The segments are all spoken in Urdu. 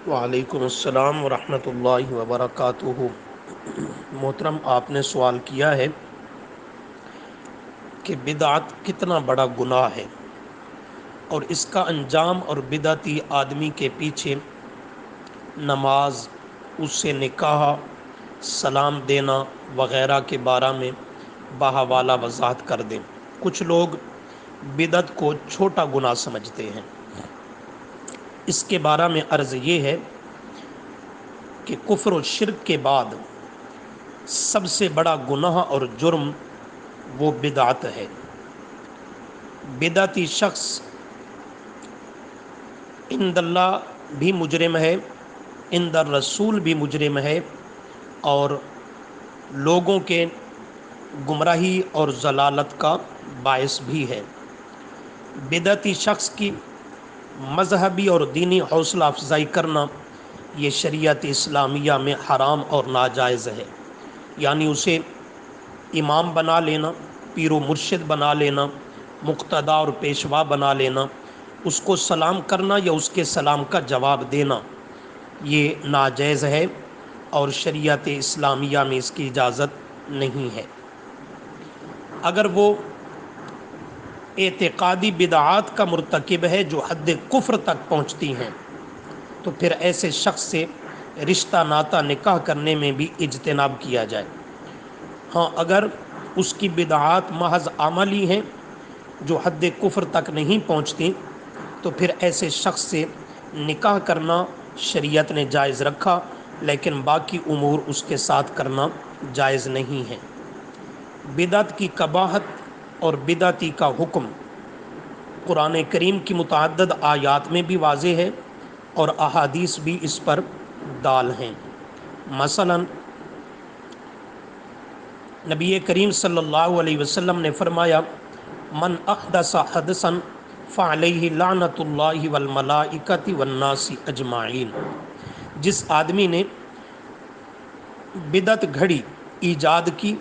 وعلیکم السلام ورحمۃ اللہ وبرکاتہ۔ محترم، آپ نے سوال کیا ہے کہ بدعت کتنا بڑا گناہ ہے اور اس کا انجام اور بدعتی آدمی کے پیچھے نماز، اس سے نکاح، سلام دینا وغیرہ کے بارے میں بحوالہ وضاحت کر دیں۔ کچھ لوگ بدعت کو چھوٹا گناہ سمجھتے ہیں۔ اس کے بارے میں عرض یہ ہے کہ کفر و شرک کے بعد سب سے بڑا گناہ اور جرم وہ بدعت ہے۔ بدعتی شخص عند اللہ بھی مجرم ہے، عند الرسول بھی مجرم ہے، اور لوگوں کے گمراہی اور ضلالت کا باعث بھی ہے۔ بدعتی شخص کی مذہبی اور دینی حوصلہ افزائی کرنا یہ شریعت اسلامیہ میں حرام اور ناجائز ہے، یعنی اسے امام بنا لینا، پیر و مرشد بنا لینا، مقتدا اور پیشوا بنا لینا، اس کو سلام کرنا یا اس کے سلام کا جواب دینا، یہ ناجائز ہے اور شریعت اسلامیہ میں اس کی اجازت نہیں ہے۔ اگر وہ اعتقادی بدعات کا مرتکب ہے جو حد کفر تک پہنچتی ہیں تو پھر ایسے شخص سے رشتہ ناتا نکاح کرنے میں بھی اجتناب کیا جائے۔ ہاں، اگر اس کی بدعات محض عملی ہیں جو حد کفر تک نہیں پہنچتی تو پھر ایسے شخص سے نکاح کرنا شریعت نے جائز رکھا، لیکن باقی امور اس کے ساتھ کرنا جائز نہیں ہے۔ بدعت کی قباحت اور بدعتی کا حکم قرآن کریم کی متعدد آیات میں بھی واضح ہے اور احادیث بھی اس پر دال ہیں۔ مثلا نبی کریم صلی اللہ علیہ وسلم نے فرمایا، من احدث حدثا فعلیہ لعنۃ اللہ والملائکۃ والناس اجمعین۔ جس آدمی نے بدعت گھڑی، ایجاد کی،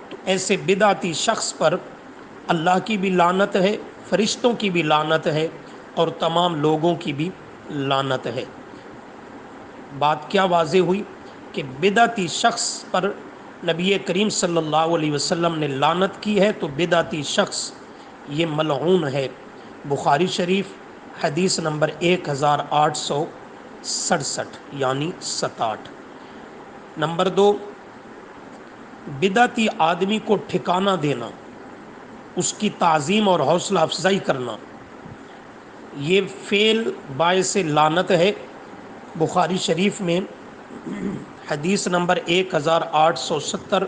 تو ایسے بدعتی شخص پر اللہ کی بھی لعنت ہے، فرشتوں کی بھی لعنت ہے اور تمام لوگوں کی بھی لعنت ہے۔ بات کیا واضح ہوئی کہ بدعتی شخص پر نبی کریم صلی اللہ علیہ وسلم نے لعنت کی ہے تو بدعتی شخص یہ ملعون ہے۔ بخاری شریف حدیث نمبر 1867 یعنی 67۔ نمبر 2، بدعتی آدمی کو ٹھکانہ دینا، اس کی تعظیم اور حوصلہ افزائی کرنا، یہ فعل باعث لعنت ہے۔ بخاری شریف میں حدیث نمبر 1870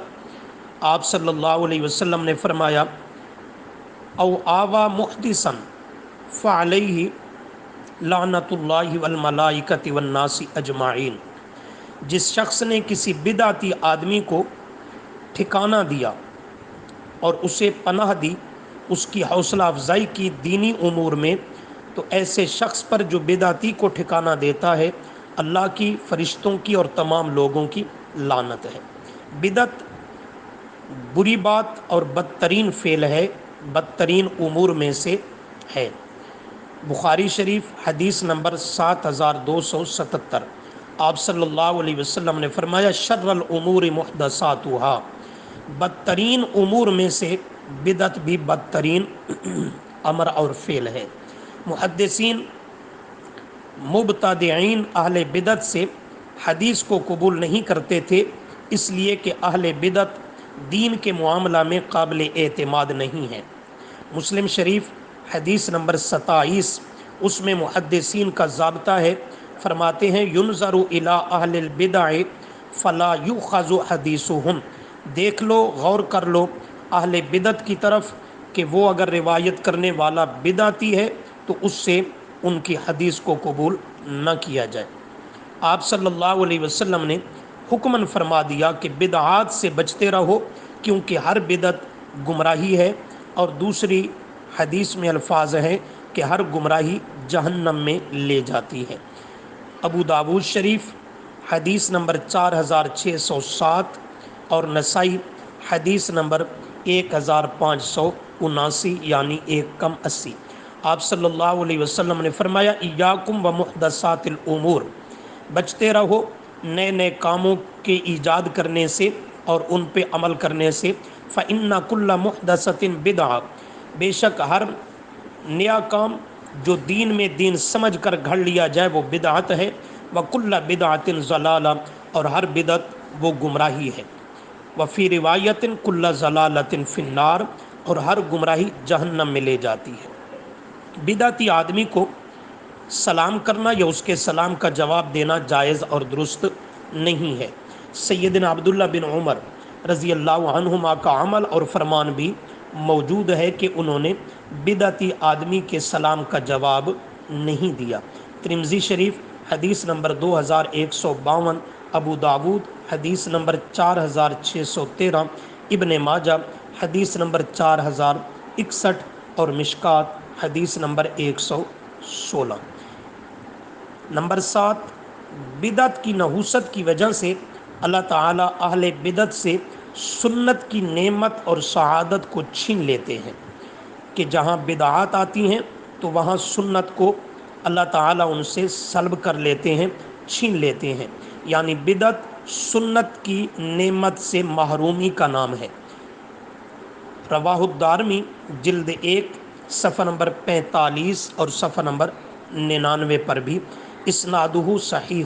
آپ صلی اللہ علیہ وسلم نے فرمایا، او آوا محدثا فعلیہ لعنت اللہ والملائکۃ والناس اجمعین۔ جس شخص نے کسی بدعتی آدمی کو ٹھکانہ دیا اور اسے پناہ دی، اس کی حوصلہ افزائی کی دینی امور میں، تو ایسے شخص پر جو بدعتی کو ٹھکانہ دیتا ہے اللہ کی، فرشتوں کی اور تمام لوگوں کی لعنت ہے۔ بدعت بری بات اور بدترین فعل ہے، بدترین امور میں سے ہے۔ بخاری شریف حدیث نمبر 7277 آپ صلی اللہ علیہ وسلم نے فرمایا، شر الامور محدثاتها۔ بدترین امور میں سے بدعت بھی بدترین امر اور فعل ہے۔ محدثین مبتدعین اہل بدعت سے حدیث کو قبول نہیں کرتے تھے، اس لیے کہ اہل بدعت دین کے معاملہ میں قابل اعتماد نہیں ہیں۔ مسلم شریف حدیث نمبر 27 اس میں محدثین کا ضابطہ ہے، فرماتے ہیں، ینظر الی اہل البدع فلا یؤخذ حدیثہم۔ دیکھ لو، غور کر لو اہل بدعت کی طرف کہ وہ اگر روایت کرنے والا بدعتی ہے تو اس سے ان کی حدیث کو قبول نہ کیا جائے۔ آپ صلی اللہ علیہ وسلم نے حکماً فرما دیا کہ بدعات سے بچتے رہو کیونکہ ہر بدعت گمراہی ہے، اور دوسری حدیث میں الفاظ ہیں کہ ہر گمراہی جہنم میں لے جاتی ہے۔ ابو داود شریف حدیث نمبر 4607 اور نسائی حدیث نمبر 1579 یعنی 1 کم 80۔ آپ صلی اللہ علیہ وسلم نے فرمایا ایاکم و محدثات الامور، بچتے رہو نئے نئے کاموں کے ایجاد کرنے سے اور ان پہ عمل کرنے سے، فإن کل محدثۃ بدعہ، بے شک ہر نیا کام جو دین میں دین سمجھ کر گھڑ لیا جائے وہ بدعت ہے، وکل بدعۃ ضلالہ، اور ہر بدعت وہ گمراہی ہے، وفی روایت کل ضلالۃ فی النار، اور ہر گمراہی جہنم میں لے جاتی ہے۔ بدعتی آدمی کو سلام کرنا یا اس کے سلام کا جواب دینا جائز اور درست نہیں ہے۔ سیدنا عبداللہ بن عمر رضی اللہ عنہما کا عمل اور فرمان بھی موجود ہے کہ انہوں نے بدعتی آدمی کے سلام کا جواب نہیں دیا۔ ترمذی شریف حدیث نمبر 2152، ابو داود حدیث نمبر 4613، ابن ماجہ حدیث نمبر 4061، اور مشکات حدیث نمبر 116۔ نمبر 7، بدعت کی نحوست کی وجہ سے اللہ تعالیٰ اہل بدعت سے سنت کی نعمت اور سعادت کو چھین لیتے ہیں، کہ جہاں بدعات آتی ہیں تو وہاں سنت کو اللہ تعالیٰ ان سے سلب کر لیتے ہیں، چھین لیتے ہیں، یعنی بدعت سنت کی نعمت سے محرومی کا نام ہے۔ رواہ الدارمی جلد 1 صفحہ نمبر 45 اور صفحہ نمبر 99 پر بھی اسنادہ صحیح،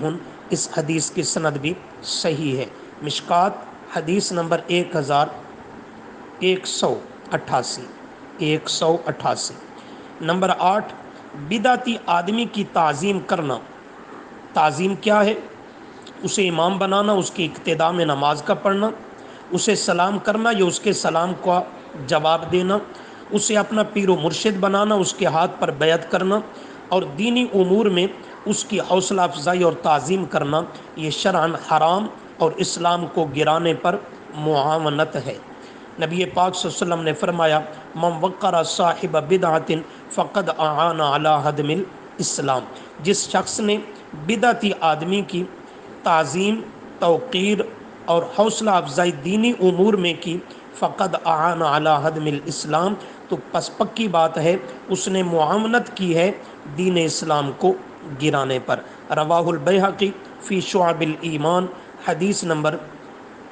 اس حدیث کی سند بھی صحیح ہے۔ مشکات حدیث نمبر 1188۔ نمبر 8، بدعتی آدمی کی تعظیم کرنا۔ تعظیم کیا ہے؟ اسے امام بنانا، اس کی اقتداء میں نماز کا پڑھنا، اسے سلام کرنا یا اس کے سلام کا جواب دینا، اسے اپنا پیر و مرشد بنانا، اس کے ہاتھ پر بیعت کرنا، اور دینی امور میں اس کی حوصلہ افزائی اور تعظیم کرنا، یہ شرعاً حرام اور اسلام کو گرانے پر معاونت ہے۔ نبی پاک صلی اللہ علیہ وسلم نے فرمایا من وقر صاحب بدعت فقد اعان علی ہدم الاسلام، جس شخص نے بدعتی آدمی کی تعظیم، توقیر اور حوصلہ افزائی دینی امور میں کی، فقد اعان علی ہدم الاسلام، تو پس پکی بات ہے اس نے معاونت کی ہے دین اسلام کو گرانے پر۔ رواہ البیہقی فی شعب الایمان حدیث نمبر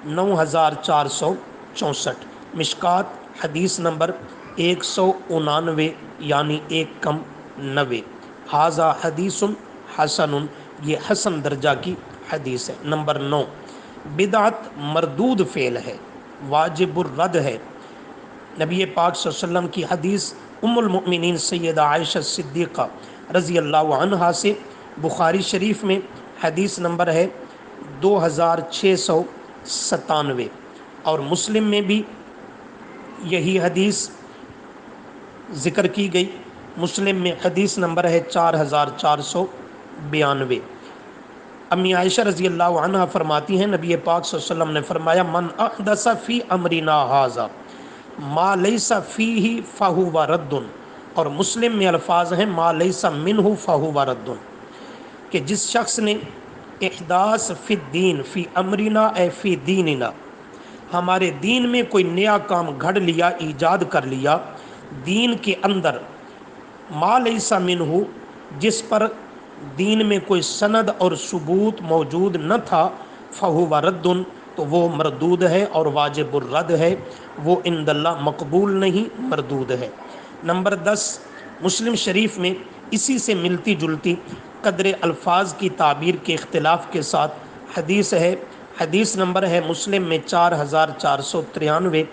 9464، مشکات حدیث نمبر 199، یعنی 190۔ ھذا حدیث حسن، یہ حسن درجہ کی حدیث ہے۔ نمبر 9، بدعت مردود فعل ہے، واجب الرد ہے۔ نبی پاک صلی اللہ علیہ وسلم کی حدیث ام المؤمنین سیدہ عائشہ صدیقہ رضی اللہ عنہا سے بخاری شریف میں حدیث نمبر ہے 2697، اور مسلم میں بھی یہی حدیث ذکر کی گئی۔ مسلم میں حدیث نمبر ہے 4492۔ امی عائشہ رضی اللہ عنہا فرماتی ہیں نبی پاک صلی اللہ علیہ وسلم نے فرمایا من احدث فی امرنا ھذا ما لیس فیہ فہو رد، اور مسلم میں الفاظ ہیں ما لیس منہ فہو رد، کہ جس شخص نے احداث فی الدین فی امرنا اے فی دیننا، ہمارے دین میں کوئی نیا کام گھڑ لیا، ایجاد کر لیا دین کے اندر، ما لیس منہ، جس پر دین میں کوئی سند اور ثبوت موجود نہ تھا، فہو رد، تو وہ مردود ہے اور واجب الرد ہے، وہ عند اللہ مقبول نہیں، مردود ہے۔ نمبر 10، مسلم شریف میں اسی سے ملتی جلتی قدر الفاظ کی تعبیر کے اختلاف کے ساتھ حدیث ہے۔ حدیث نمبر ہے مسلم میں 4493۔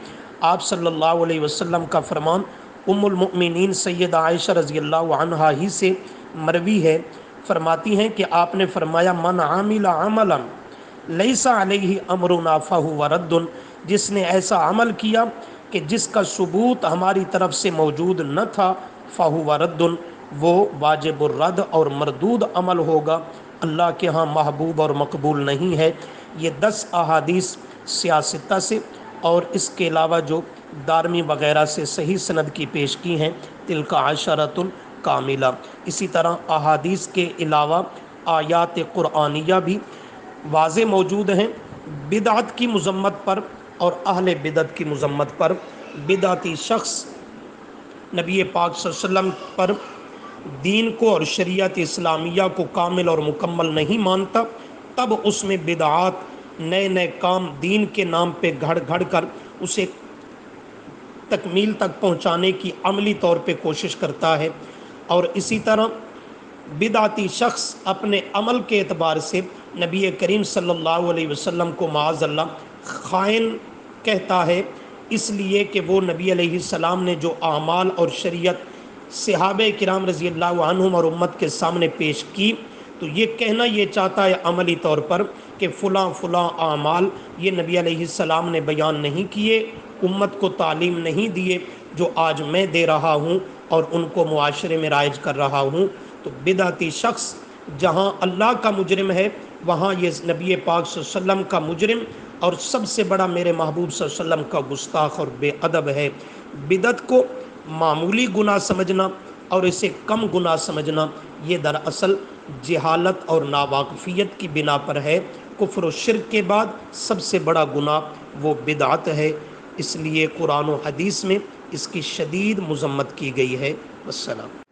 آپ صلی اللہ علیہ وسلم کا فرمان ام المؤمنین سیدہ عائشہ رضی اللہ عنہا ہی سے مروی ہے، فرماتی ہیں کہ آپ نے فرمایا من عامل عملا لیس علیہ امرنا فہو رد، جس نے ایسا عمل کیا کہ جس کا ثبوت ہماری طرف سے موجود نہ تھا، فہو رد، وہ واجب الرد اور مردود عمل ہوگا، اللہ کے ہاں محبوب اور مقبول نہیں ہے۔ یہ 10 احادیث سیاستہ سے اور اس کے علاوہ جو دارمی وغیرہ سے صحیح سند کی پیش کی ہیں، تلک عشرۃ کاملہ۔ اسی طرح احادیث کے علاوہ آیات قرآنیہ بھی واضح موجود ہیں بدعت کی مذمت پر اور اہل بدعت کی مذمت پر۔ بدعتی شخص نبی پاک صلی اللہ علیہ وسلم پر دین کو اور شریعت اسلامیہ کو کامل اور مکمل نہیں مانتا، تب اس میں بدعات، نئے نئے کام دین کے نام پہ گھڑ گھڑ کر اسے تکمیل تک پہنچانے کی عملی طور پہ کوشش کرتا ہے۔ اور اسی طرح بدعتی شخص اپنے عمل کے اعتبار سے نبی کریم صلی اللہ علیہ وسلم کو معاذ اللہ خائن کہتا ہے، اس لیے کہ وہ نبی علیہ السلام نے جو اعمال اور شریعت صحابہ کرام رضی اللہ عنہم اور امت کے سامنے پیش کی، تو یہ کہنا یہ چاہتا ہے عملی طور پر کہ فلاں فلاں اعمال یہ نبی علیہ السلام نے بیان نہیں کیے، امت کو تعلیم نہیں دیے، جو آج میں دے رہا ہوں اور ان کو معاشرے میں رائج کر رہا ہوں۔ تو بدعتی شخص جہاں اللہ کا مجرم ہے، وہاں یہ نبی پاک صلی اللہ علیہ وسلم کا مجرم اور سب سے بڑا میرے محبوب صلی اللہ علیہ وسلم کا گستاخ اور بے ادب ہے۔ بدعت کو معمولی گناہ سمجھنا اور اسے کم گناہ سمجھنا، یہ دراصل جہالت اور ناواقفیت کی بنا پر ہے۔ کفر و شرک کے بعد سب سے بڑا گناہ وہ بدعت ہے، اس لیے قرآن و حدیث میں اس کی شدید مذمت کی گئی ہے۔ والسلام۔